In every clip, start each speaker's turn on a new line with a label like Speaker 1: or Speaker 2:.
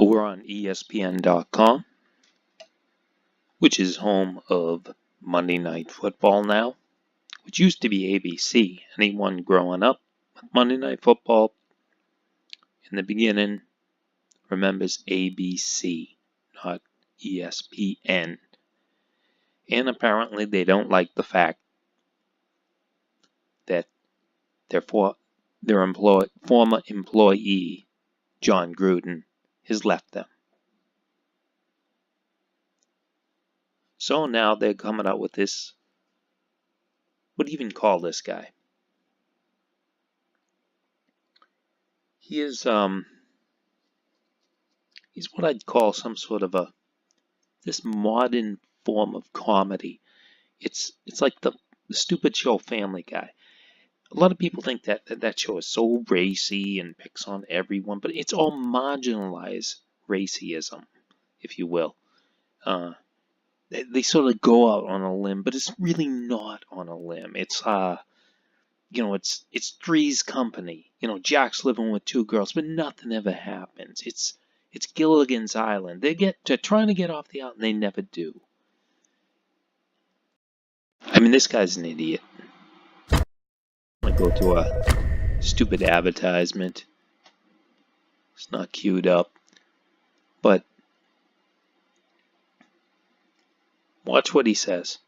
Speaker 1: over on ESPN.com, which is home of Monday Night Football now, which used to be ABC. Anyone growing up with Monday Night Football in the beginning remembers ABC, not ESPN. And apparently they don't like the fact that their former employee, John Gruden, has left them. So now they're coming out with this, what do you even call this guy? He is, he's what I'd call some sort of this modern form of comedy. It's like the stupid show Family Guy. A lot of people think that show is so racy and picks on everyone, but it's all marginalized racism, if you will. They sort of go out on a limb, but it's really not on a limb. It's it's Three's Company. Jack's living with two girls, but nothing ever happens. It's Gilligan's Island. They're trying to get off the island, and they never do. I mean, this guy's an idiot. I go to a stupid advertisement. It's not queued up, but watch what he says.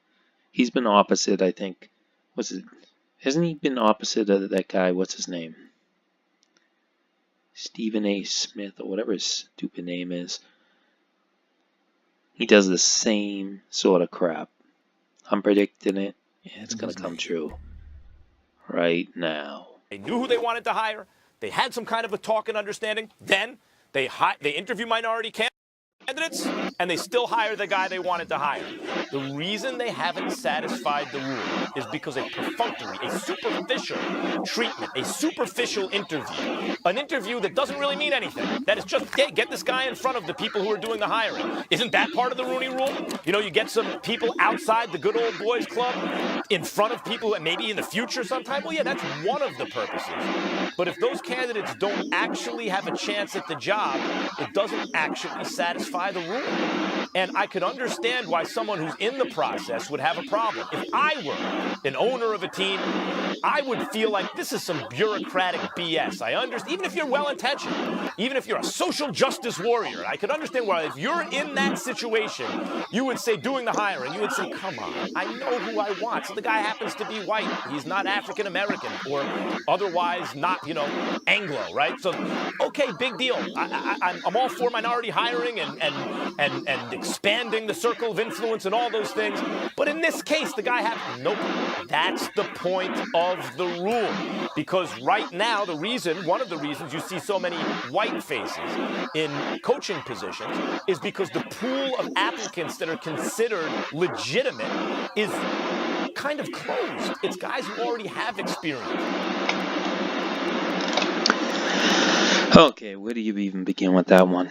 Speaker 1: He's been opposite, I think. Hasn't he been opposite of that guy? What's his name? Stephen A. Smith, or whatever his stupid name is. He does the same sort of crap. I'm predicting it, and it's going to come true right now.
Speaker 2: They knew who they wanted to hire. They had some kind of a talk and understanding. Then they interview minority candidates, and they still hire the guy they wanted to hire. The reason they haven't satisfied the rule is because a perfunctory, a superficial treatment, a superficial interview, an interview that doesn't really mean anything, that is just, hey, get this guy in front of the people who are doing the hiring. Isn't that part of the Rooney Rule? You get some people outside the good old boys club in front of people that maybe in the future sometime. Well, yeah, that's one of the purposes. But if those candidates don't actually have a chance at the job, it doesn't actually satisfy the rule. And I could understand why someone who's in the process would have a problem. If I were an owner of a team, I would feel like this is some bureaucratic BS. I understand, even if you're well-intentioned, even if you're a social justice warrior, I could understand why if you're in that situation, you would say, doing the hiring, you would say, come on, I know who I want. So the guy happens to be white. He's not African-American or otherwise not, Anglo, right? So, okay, big deal. I'm all for minority hiring and expanding the circle of influence and all those things. But in this case, the guy nope. That's the point of the rule. Because right now, one of the reasons you see so many white faces in coaching positions is because the pool of applicants that are considered legitimate is kind of closed. It's guys who already have experience.
Speaker 1: Okay, where do you even begin with that one?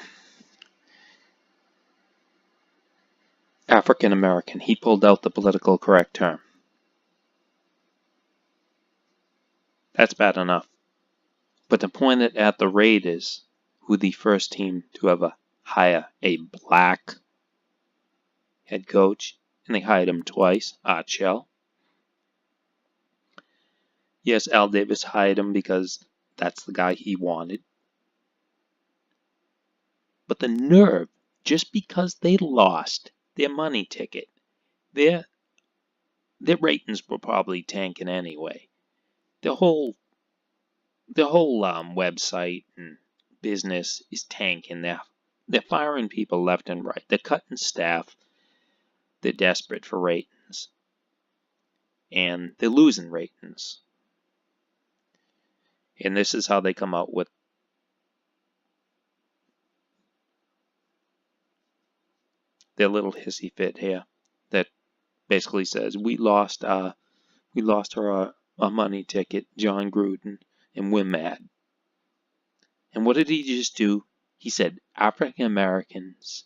Speaker 1: African American. He pulled out the political correct term. That's bad enough. But to point it at the Raiders, who the first team to ever hire a black head coach, and they hired him twice, Art Shell. Yes, Al Davis hired him because that's the guy he wanted. But the nerve, just because they lost their money ticket, their ratings were probably tanking anyway. The whole website and business is tanking. They're firing people left and right. They're cutting staff. They're desperate for ratings, and they're losing ratings. And this is how they come out with their little hissy fit here that basically says we lost our money ticket, John Gruden, and we're mad. And what did he just do? He said African Americans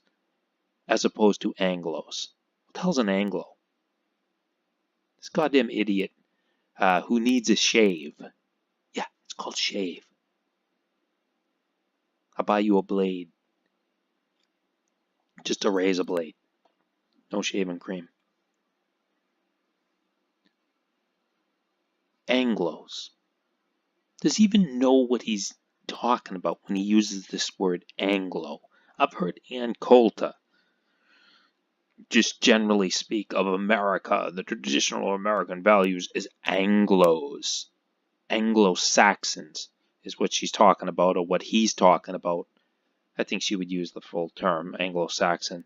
Speaker 1: as opposed to Anglos. What the hell's an Anglo? This goddamn idiot who needs a shave. Yeah, it's called shave. I'll buy you a blade. Just a razor blade. No shaving cream. Anglos. Does he even know what he's talking about when he uses this word Anglo? I've heard Ann Coulter just generally speak of America, the traditional American values, as Anglos. Anglo-Saxons is what she's talking about, or what he's talking about. I think she would use the full term, Anglo-Saxon.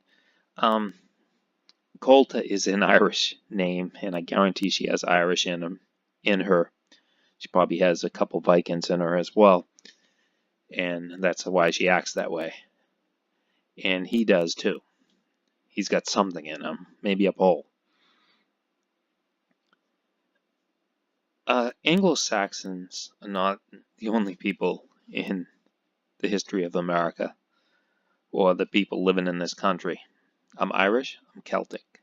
Speaker 1: Coulter is an Irish name, and I guarantee she has Irish in her. She probably has a couple Vikings in her as well, and that's why she acts that way. And he does too. He's got something in him, maybe a pole. Anglo-Saxons are not the only people in the history of America, or the people living in this country. I'm Irish, I'm Celtic,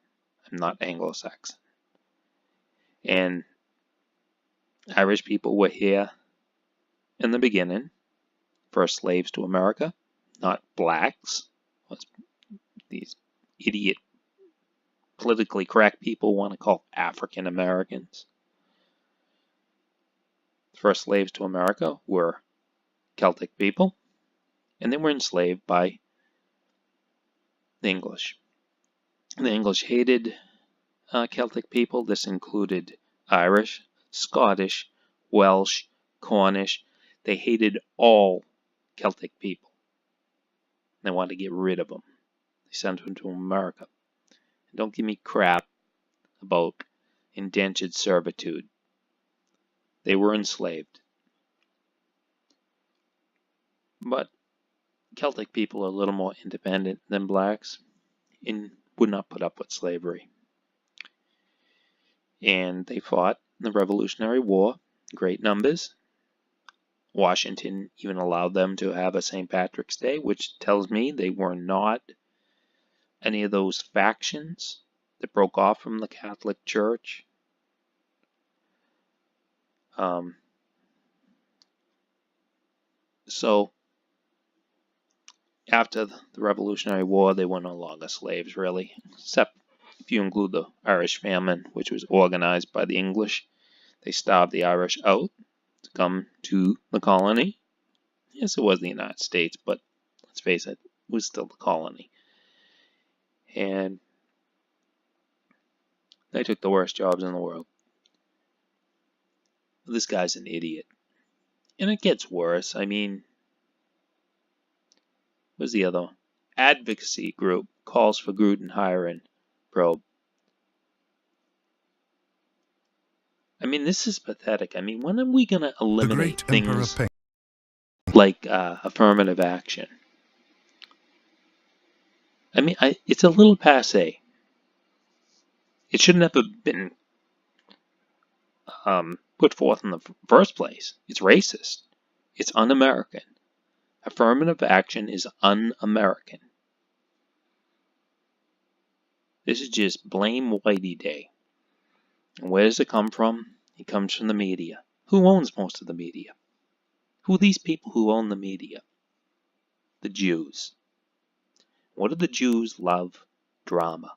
Speaker 1: I'm not Anglo-Saxon. And Irish people were here in the beginning, first slaves to America, not blacks. These idiot, politically correct people want to call African Americans. The first slaves to America were Celtic people, and they were enslaved by the English. The English hated Celtic people. This included Irish, Scottish, Welsh, Cornish. They hated all Celtic people. They wanted to get rid of them. They sent them to America. And don't give me crap about indentured servitude. They were enslaved. But Celtic people are a little more independent than blacks and would not put up with slavery. And they fought in the Revolutionary War, great numbers. Washington even allowed them to have a St. Patrick's Day, which tells me they were not any of those factions that broke off from the Catholic Church. So after the Revolutionary War, they were no longer slaves, really, except if you include the Irish famine, which was organized by the English. They starved the Irish out to come to the colony. Yes, it was the United States, but let's face it, it was still the colony. And they took the worst jobs in the world. This guy's an idiot. And it gets worse. I mean, what's the other one? Advocacy group calls for Gruden hiring probe. I mean, this is pathetic. I mean, when are we going to eliminate things like affirmative action? I mean, it's a little passé. It should never have been put forth in the first place. It's racist. It's un-American. Affirmative action is un-American. This is just blame Whitey Day. And where does it come from? It comes from the media. Who owns most of the media? Who are these people who own the media? The Jews. What do the Jews love? Drama.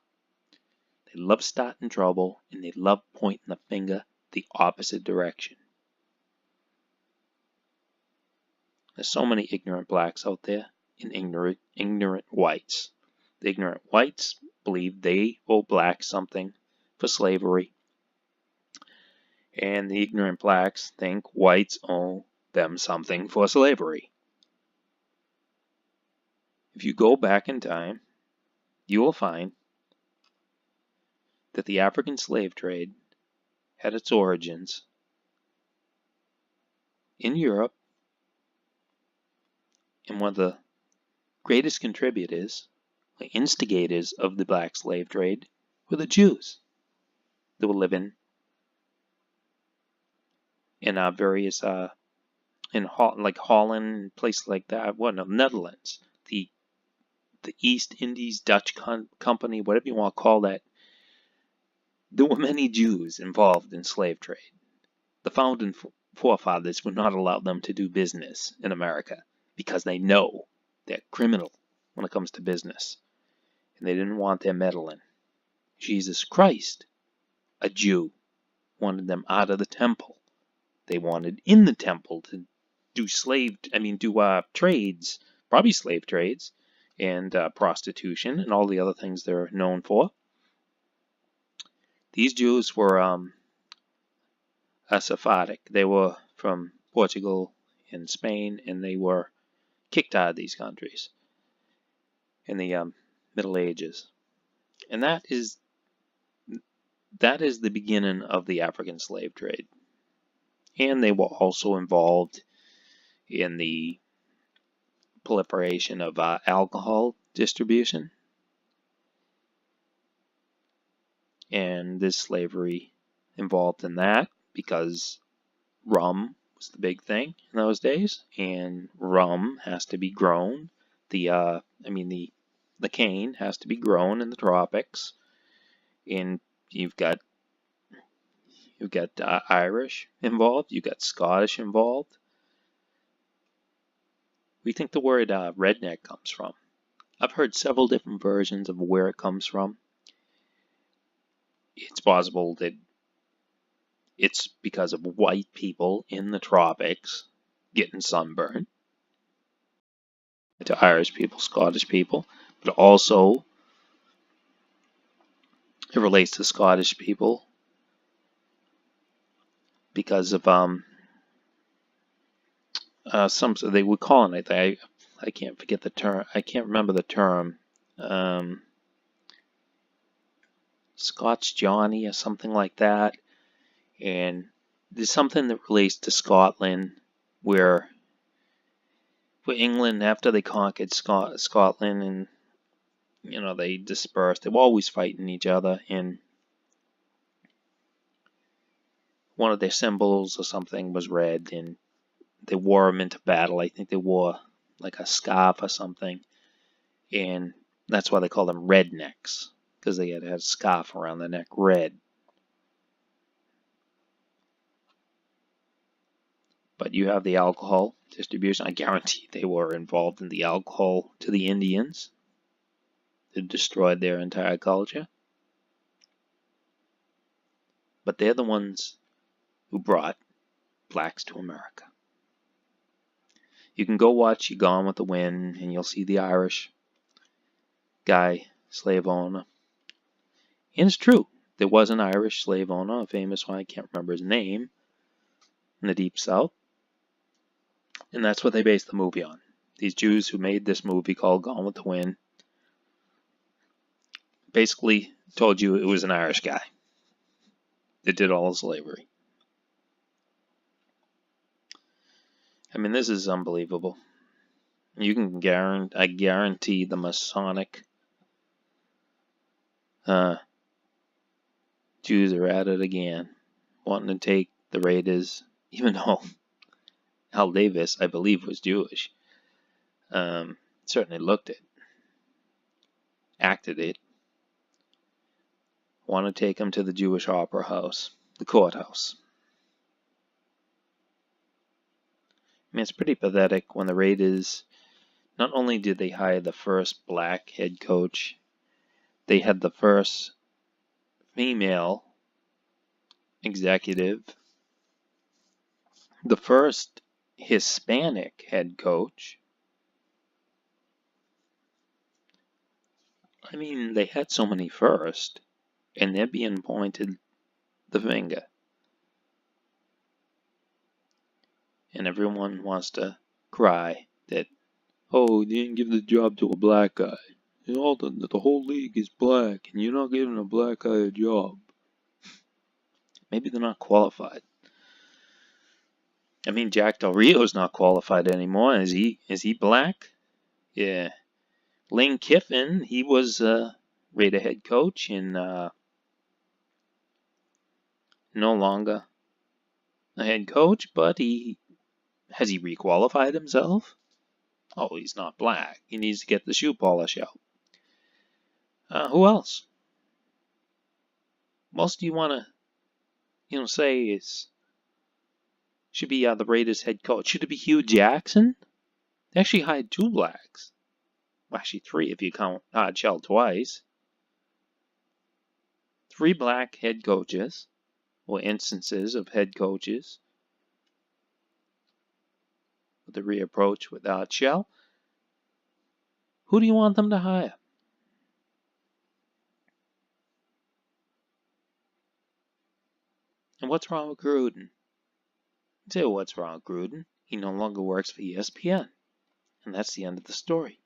Speaker 1: They love starting trouble, and they love pointing the finger the opposite direction. There's so many ignorant blacks out there and ignorant whites. The ignorant whites believe they owe blacks something for slavery, and the ignorant blacks think whites owe them something for slavery. If you go back in time, you will find that the African slave trade had its origins in Europe, and one of the greatest contributors, the instigators of the black slave trade, were the Jews that were living in various in like Holland, places like that. Netherlands, the East Indies Dutch Company, whatever you want to call that. There were many Jews involved in slave trade. The founding forefathers would not allow them to do business in America because they know they're criminal when it comes to business. and they didn't want their meddling. Jesus Christ, a Jew, wanted them out of the temple. They wanted in the temple to do trades, probably slave trades, and prostitution, and all the other things they're known for. These Jews were Sephardic. They were from Portugal and Spain, and they were kicked out of these countries in the Middle Ages. And that is the beginning of the African slave trade. And they were also involved in the proliferation of alcohol distribution. And there's slavery involved in that because rum was the big thing in those days, and rum has to be grown. The cane has to be grown in the tropics, and you've got Irish involved, you've got Scottish involved. We think the word redneck comes from. I've heard several different versions of where it comes from. It's possible that it's because of white people in the tropics getting sunburned, to Irish people, Scottish people, but also it relates to Scottish people because of they would call it, I can't forget the term, I can't remember the term, Scotch Johnny or something like that. And there's something that relates to Scotland where England, after they conquered Scotland, and they dispersed, they were always fighting each other, and one of their symbols or something was red, and they wore them into battle. I think they wore like a scarf or something, and that's why they call them rednecks, because they had a scarf around their neck, red. But you have the alcohol distribution. I guarantee they were involved in the alcohol to the Indians. It destroyed their entire culture. But they're the ones who brought blacks to America. You can go watch Gone with the Wind, and you'll see the Irish guy, slave owner. And it's true. There was an Irish slave owner, a famous one, I can't remember his name, in the Deep South. And that's what they based the movie on. These Jews who made this movie called Gone with the Wind basically told you it was an Irish guy that did all the slavery. I mean, this is unbelievable. You can guarantee the Masonic Jews are at it again, wanting to take the Raiders, even though Al Davis, I believe, was Jewish. Certainly looked it, acted it. Want to take him to the Jewish Opera House, the courthouse. I mean, it's pretty pathetic when the Raiders, not only did they hire the first black head coach, they had the first female executive, the first Hispanic head coach. I mean, they had so many first, and they're being pointed the finger. And everyone wants to cry that, oh, you didn't give the job to a black guy. You know, the whole league is black, and you're not giving a black guy a job. Maybe they're not qualified. I mean, Jack Del Rio's not qualified anymore. Is he black? Yeah. Lane Kiffin, he was Raider head coach, and no longer a head coach, but has he requalified himself? Oh, he's not black. He needs to get the shoe polish out. Who else? What else do you want to, say should be the Raiders head coach? Should it be Hugh Jackson? They actually hired two blacks. Well, actually 3 if you count Hard Shell twice. 3 black head coaches, or instances of head coaches, with the reapproach with Hard Shell. Who do you want them to hire? And what's wrong with Gruden? Say what's wrong with Gruden. He no longer works for ESPN. And that's the end of the story.